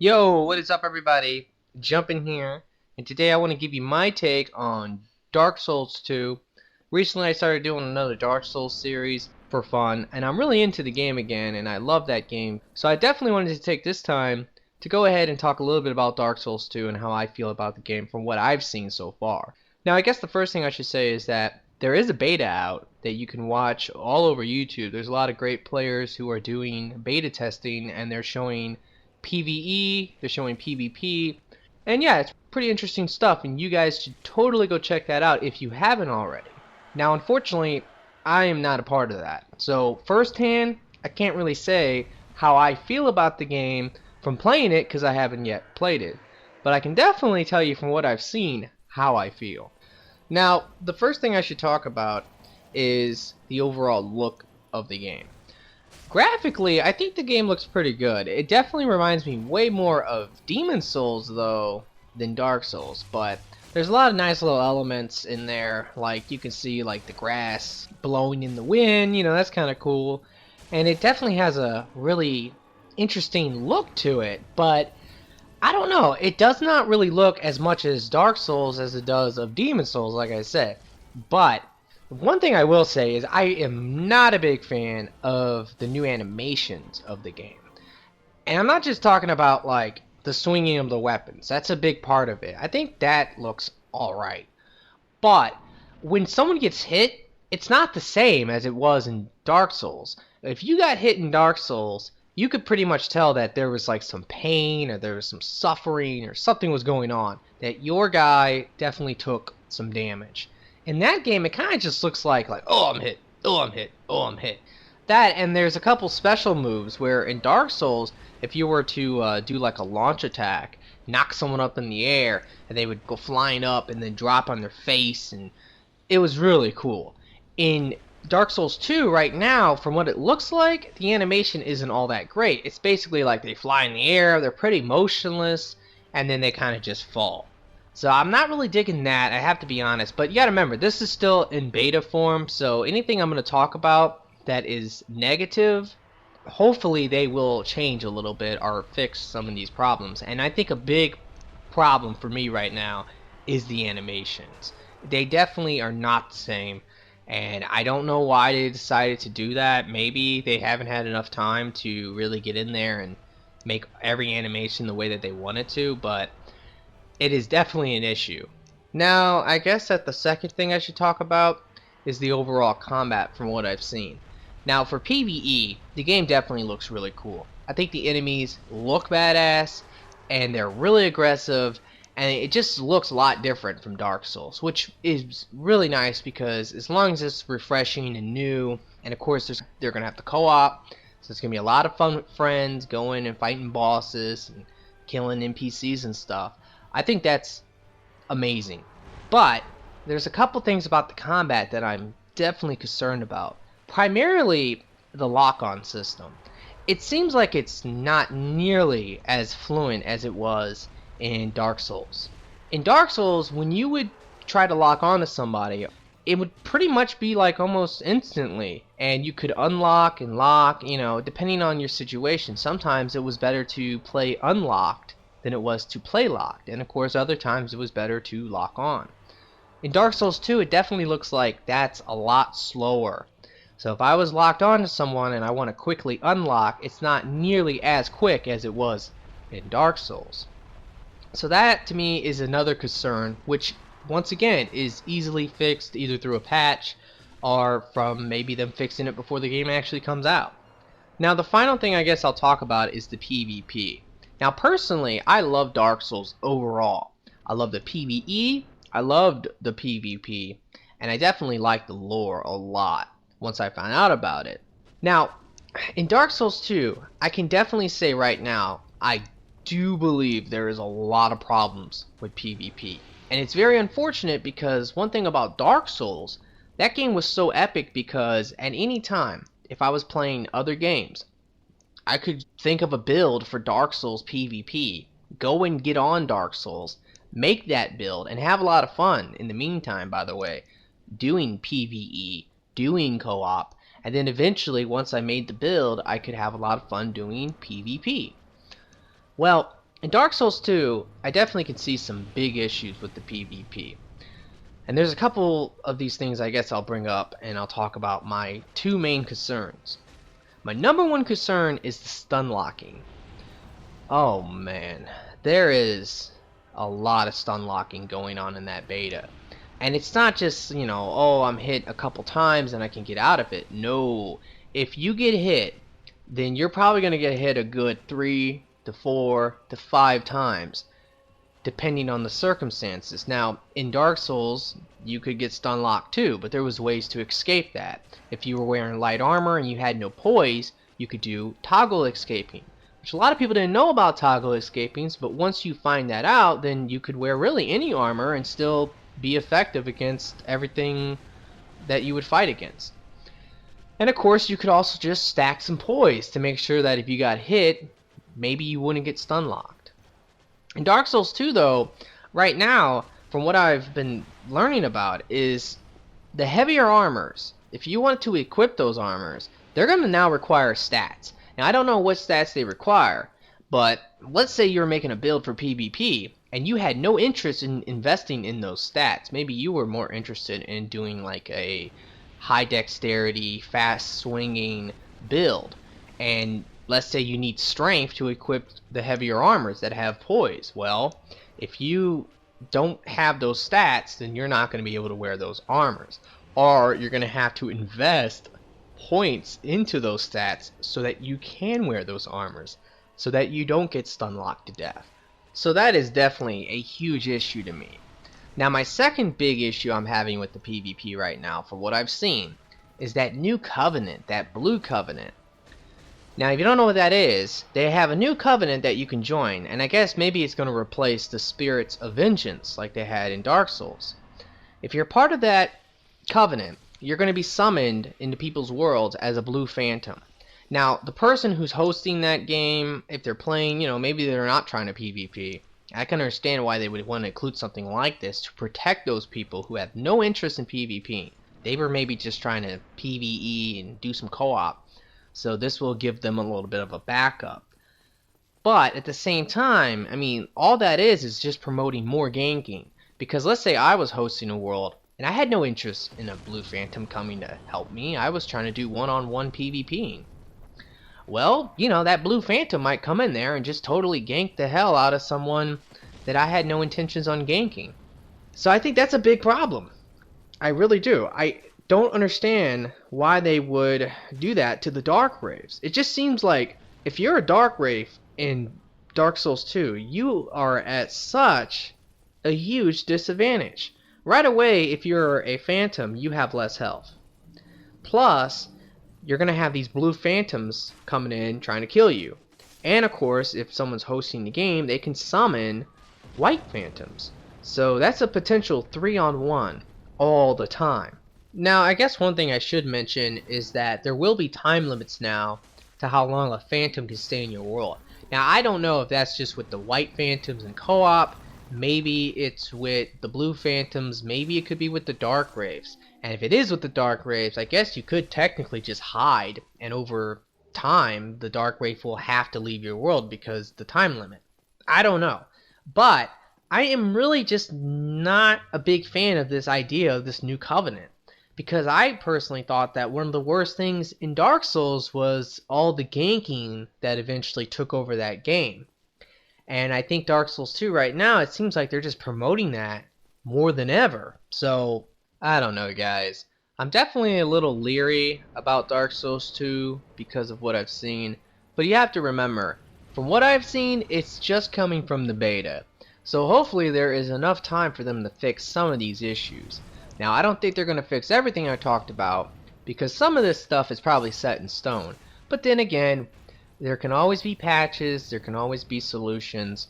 Yo, what is up, everybody? Jumpin here, and today I want to give you my take on Dark Souls 2. Recently, I started doing another Dark Souls series for fun, and I'm really into the game again, and I love that game. So I definitely wanted to take this time to go ahead and talk a little bit about Dark Souls 2 and how I feel about the game from what I've seen so far. Now, I guess the first thing I should say is that there is a beta out that you can watch all over YouTube. There's a lot of great players who are doing beta testing, and they're showing PvE, they're showing PvP, and yeah, it's pretty interesting stuff, and you guys should totally go check that out if you haven't already. Now, unfortunately, I am not a part of that, so firsthand, I can't really say how I feel about the game from playing it because I haven't yet played it, but I can definitely tell you from what I've seen how I feel. Now, the first thing I should talk about is the overall look of the game. Graphically, I think the game looks pretty good. It definitely reminds me way more of Demon Souls, though, than Dark Souls. But there's a lot of nice little elements in there. Like, you can see, like, the grass blowing in the wind. You know, that's kind of cool. And it definitely has a really interesting look to it. But, I don't know. It does not really look as much as Dark Souls as it does of Demon Souls, like I said. But one thing I will say is I am not a big fan of the new animations of the game. And I'm not just talking about like the swinging of the weapons. That's a big part of it. I think that looks alright. But when someone gets hit, it's not the same as it was in Dark Souls. If you got hit in Dark Souls, you could pretty much tell that there was like some pain or there was some suffering or something was going on. That your guy definitely took some damage. In that game, it kind of just looks like, oh, I'm hit, oh, I'm hit, oh, I'm hit. That, and there's a couple special moves where in Dark Souls, if you were to do like a launch attack, knock someone up in the air, and they would go flying up and then drop on their face, and it was really cool. In Dark Souls 2 right now, from what it looks like, the animation isn't all that great. It's basically like they fly in the air, they're pretty motionless, and then they kind of just fall. So I'm not really digging that, I have to be honest. But you gotta remember, this is still in beta form, so anything I'm going to talk about that is negative, hopefully they will change a little bit or fix some of these problems. And I think a big problem for me right now is the animations. They definitely are not the same, and I don't know why they decided to do that. Maybe they haven't had enough time to really get in there and make every animation the way that they wanted to, but it is definitely an issue. Now, I guess that the second thing I should talk about is the overall combat from what I've seen. Now, for PvE, the game definitely looks really cool. I think the enemies look badass, and they're really aggressive, and it just looks a lot different from Dark Souls, which is really nice because as long as it's refreshing and new, and of course they're going to have the co-op, so it's going to be a lot of fun with friends, going and fighting bosses, and killing NPCs and stuff. I think that's amazing. But there's a couple things about the combat that I'm definitely concerned about. Primarily the lock-on system. It seems like it's not nearly as fluent as it was in Dark Souls. In Dark Souls, when you would try to lock on to somebody, it would pretty much be like almost instantly, and you could unlock and lock, you know, depending on your situation. Sometimes it was better to play unlocked than it was to play locked, and of course other times it was better to lock on. In Dark Souls 2, it definitely looks like that's a lot slower. So if I was locked on to someone and I want to quickly unlock, it's not nearly as quick as it was in Dark Souls. So that to me is another concern, which once again is easily fixed either through a patch or from maybe them fixing it before the game actually comes out. Now the final thing I guess I'll talk about is the PvP. Now personally, I love Dark Souls overall. I love the PvE, I loved the PvP, and I definitely liked the lore a lot once I found out about it. Now, in Dark Souls 2, I can definitely say right now, I do believe there is a lot of problems with PvP. And it's very unfortunate because one thing about Dark Souls, that game was so epic because at any time, if I was playing other games, I could think of a build for Dark Souls PvP, go and get on Dark Souls, make that build, and have a lot of fun in the meantime, by the way, doing PvE, doing co-op, and then eventually, once I made the build, I could have a lot of fun doing PvP. Well, In Dark Souls 2, I definitely can see some big issues with the PvP. And there's a couple of these things I guess I'll bring up, and I'll talk about my two main concerns. My number one concern is the stun locking. Oh man, there is a lot of stun locking going on in that beta. And it's not just, oh, I'm hit a couple times and I can get out of it. No, if you get hit, then you're probably going to get hit a good 3 to 4 to 5 times, depending on the circumstances. Now, in Dark Souls, you could get stun locked too, but there was ways to escape that. If you were wearing light armor and you had no poise, you could do toggle escaping, which a lot of people didn't know about toggle escapings, but once you find that out, then you could wear really any armor and still be effective against everything that you would fight against. And of course, you could also just stack some poise to make sure that if you got hit, maybe you wouldn't get stun locked. In Dark Souls 2 though, right now, from what I've been learning about, is the heavier armors, if you want to equip those armors, they're going to now require stats. Now I don't know what stats they require, but let's say you're making a build for PvP and you had no interest in investing in those stats. Maybe you were more interested in doing like a high dexterity, fast swinging build, and let's say you need strength to equip the heavier armors that have poise. Well, if you don't have those stats, then you're not going to be able to wear those armors, or you're going to have to invest points into those stats so that you can wear those armors, so that you don't get stun locked to death. So that is definitely a huge issue to me. Now my second big issue I'm having with the PvP right now, from what I've seen, is that new covenant, that blue covenant. Now if you don't know what that is, they have a new covenant that you can join, and I guess maybe it's going to replace the Spirits of Vengeance like they had in Dark Souls. If you're part of that covenant, you're going to be summoned into people's worlds as a blue phantom. Now the person who's hosting that game, if they're playing, maybe they're not trying to PvP, I can understand why they would want to include something like this to protect those people who have no interest in PvP. They were maybe just trying to PvE and do some co-op, so this will give them a little bit of a backup. But at the same time, I mean, all that is just promoting more ganking. Because let's say I was hosting a world and I had no interest in a blue phantom coming to help me. I was trying to do one-on-one PvPing. Well, that blue phantom might come in there and just totally gank the hell out of someone that I had no intentions on ganking. So I think that's a big problem. I really do. I don't understand why they would do that to the Dark Wraiths. It just seems like if you're a Dark Wraith in Dark Souls 2, you are at such a huge disadvantage. Right away, if you're a phantom, you have less health. Plus, you're going to have these blue phantoms coming in trying to kill you. And of course, if someone's hosting the game, they can summon white phantoms. So that's a potential 3-on-1 all the time. Now, I guess one thing I should mention is that there will be time limits now to how long a phantom can stay in your world. Now, I don't know if that's just with the white phantoms in co-op, maybe it's with the blue phantoms, maybe it could be with the Dark Wraiths. And if it is with the Dark Wraiths, I guess you could technically just hide, and over time, the Dark Wraith will have to leave your world because the time limit. I don't know. But I am really just not a big fan of this idea of this new covenant. Because I personally thought that one of the worst things in Dark Souls was all the ganking that eventually took over that game. And I think Dark Souls 2 right now, it seems like they're just promoting that more than ever. So, I don't know, guys. I'm definitely a little leery about Dark Souls 2 because of what I've seen. But you have to remember, from what I've seen, it's just coming from the beta. So hopefully there is enough time for them to fix some of these issues. Now, I don't think they're going to fix everything I talked about, because some of this stuff is probably set in stone. But then again, there can always be patches, there can always be solutions.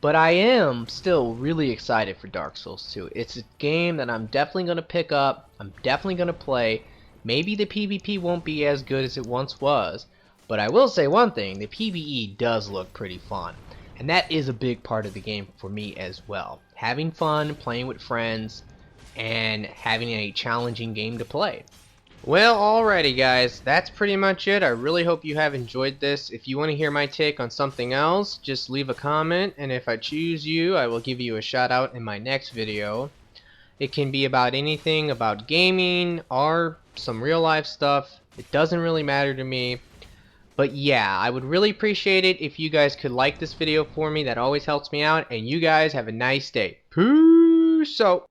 But I am still really excited for Dark Souls 2. It's a game that I'm definitely going to pick up, I'm definitely going to play. Maybe the PvP won't be as good as it once was, but I will say one thing, the PvE does look pretty fun. And that is a big part of the game for me as well. Having fun, playing with friends, and having a challenging game to play. Well, alrighty guys, that's pretty much it. I really hope you have enjoyed this. If you want to hear my take on something else, just leave a comment, and if I choose you, I will give you a shout out in my next video. It can be about anything, about gaming, art, some real life stuff. It doesn't really matter to me. But yeah, I would really appreciate it if you guys could like this video for me. That always helps me out, and you guys have a nice day. Peace out.